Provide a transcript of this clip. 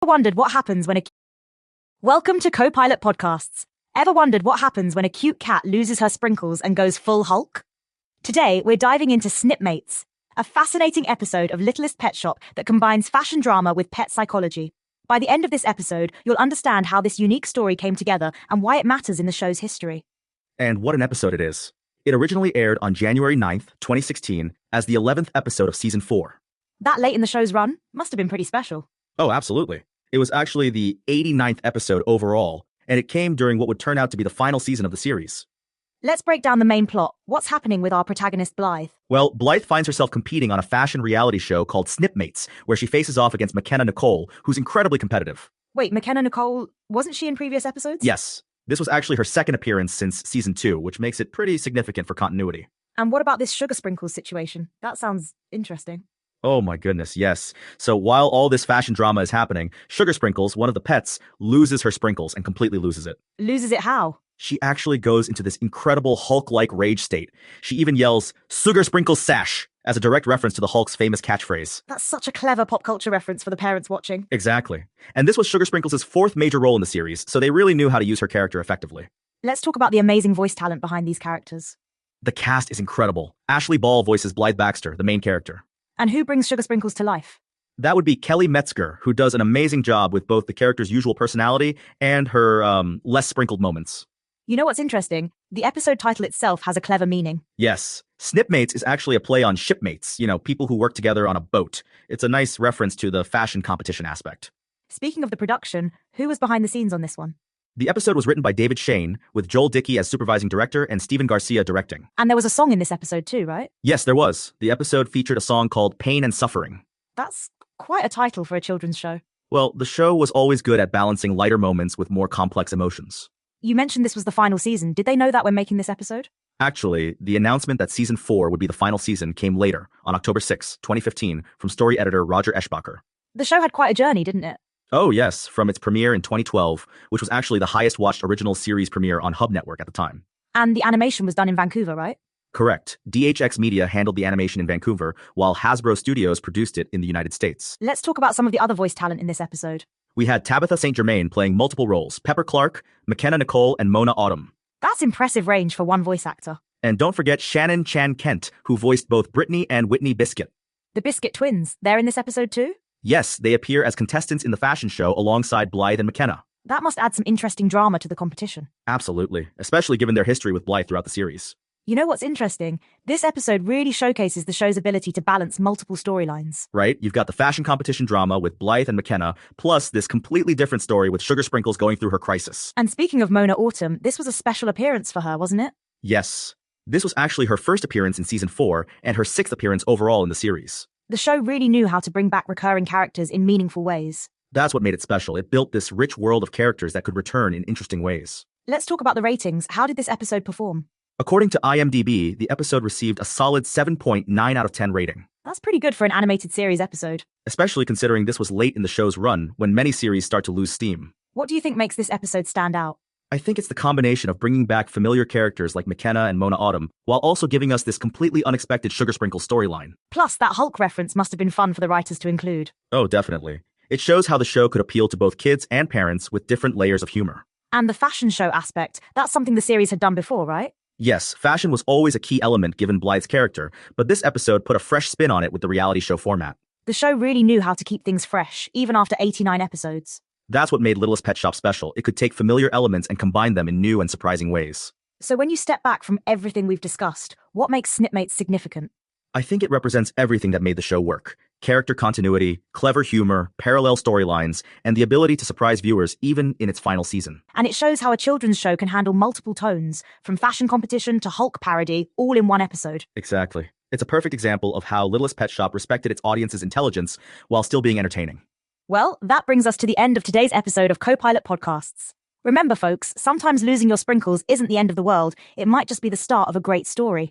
Wondered what happens when a Welcome to Co-Pilot Podcasts. Ever wondered what happens when a cute cat loses her sprinkles and goes full Hulk? Today, we're diving into Snipmates, a fascinating episode of Littlest Pet Shop that combines fashion drama with pet psychology. By the end of this episode, you'll understand how this unique story came together and why it matters in the show's history. And what an episode it is. It originally aired on January 9th, 2016, as the 11th episode of Season 4. That late in the show's run must have been pretty special. Oh, absolutely. It was actually the 89th episode overall, and it came during what would turn out to be the final season of the series. Let's break down the main plot. What's happening with our protagonist Blythe? Well, Blythe finds herself competing on a fashion reality show called Snipmates, where she faces off against McKenna Nicole, who's incredibly competitive. Wait, McKenna Nicole, wasn't she in previous episodes? Yes. This was actually her second appearance since Season 2, which makes it pretty significant for continuity. And what about this sugar sprinkles situation? That sounds interesting. Oh my goodness, yes. So while all this fashion drama is happening, Sugar Sprinkles, one of the pets, loses her sprinkles and completely loses it. Loses it how? She actually goes into this incredible Hulk-like rage state. She even yells, "Sugar Sprinkles Sash," as a direct reference to the Hulk's famous catchphrase. That's such a clever pop culture reference for the parents watching. Exactly. And this was Sugar Sprinkles' fourth major role in the series, so they really knew how to use her character effectively. Let's talk about the amazing voice talent behind these characters. The cast is incredible. Ashley Ball voices Blythe Baxter, the main character. And who brings Sugar Sprinkles to life? That would be Kelly Metzger, who does an amazing job with both the character's usual personality and her less sprinkled moments. You know what's interesting? The episode title itself has a clever meaning. Yes. Snipmates is actually a play on shipmates, people who work together on a boat. It's a nice reference to the fashion competition aspect. Speaking of the production, who was behind the scenes on this one? The episode was written by David Shane, with Joel Dickey as supervising director and Steven Garcia directing. And there was a song in this episode too, right? Yes, there was. The episode featured a song called Pain and Suffering. That's quite a title for a children's show. Well, the show was always good at balancing lighter moments with more complex emotions. You mentioned this was the final season. Did they know that when making this episode? Actually, the announcement that Season 4 would be the final season came later, on October 6, 2015, from story editor Roger Eschbacher. The show had quite a journey, didn't it? Oh, yes, from its premiere in 2012, which was actually the highest-watched original series premiere on Hub Network at the time. And the animation was done in Vancouver, right? Correct. DHX Media handled the animation in Vancouver, while Hasbro Studios produced it in the United States. Let's talk about some of the other voice talent in this episode. We had Tabitha St. Germain playing multiple roles, Pepper Clark, McKenna Nicole, and Mona Autumn. That's impressive range for one voice actor. And don't forget Shannon Chan Kent, who voiced both Brittany and Whitney Biscuit. The Biscuit twins, they're in this episode too? Yes, they appear as contestants in the fashion show alongside Blythe and McKenna. That must add some interesting drama to the competition. Absolutely, especially given their history with Blythe throughout the series. You know what's interesting? This episode really showcases the show's ability to balance multiple storylines. Right? You've got the fashion competition drama with Blythe and McKenna, plus this completely different story with Sugar Sprinkles going through her crisis. And speaking of Mona Autumn, this was a special appearance for her, wasn't it? Yes. This was actually her first appearance in Season 4, and her sixth appearance overall in the series. The show really knew how to bring back recurring characters in meaningful ways. That's what made it special. It built this rich world of characters that could return in interesting ways. Let's talk about the ratings. How did this episode perform? According to IMDb, the episode received a solid 7.9 out of 10 rating. That's pretty good for an animated series episode. Especially considering this was late in the show's run, when many series start to lose steam. What do you think makes this episode stand out? I think it's the combination of bringing back familiar characters like McKenna and Mona Autumn, while also giving us this completely unexpected Sugar Sprinkles storyline. Plus, that Hulk reference must have been fun for the writers to include. Oh, definitely. It shows how the show could appeal to both kids and parents with different layers of humor. And the fashion show aspect, that's something the series had done before, right? Yes, fashion was always a key element given Blythe's character, but this episode put a fresh spin on it with the reality show format. The show really knew how to keep things fresh, even after 89 episodes. That's what made Littlest Pet Shop special. It could take familiar elements and combine them in new and surprising ways. So when you step back from everything we've discussed, what makes Snipmates significant? I think it represents everything that made the show work. Character continuity, clever humor, parallel storylines, and the ability to surprise viewers even in its final season. And it shows how a children's show can handle multiple tones, from fashion competition to Hulk parody, all in one episode. Exactly. It's a perfect example of how Littlest Pet Shop respected its audience's intelligence while still being entertaining. Well, that brings us to the end of today's episode of Co-Pilot Podcasts. Remember, folks, sometimes losing your sprinkles isn't the end of the world. It might just be the start of a great story.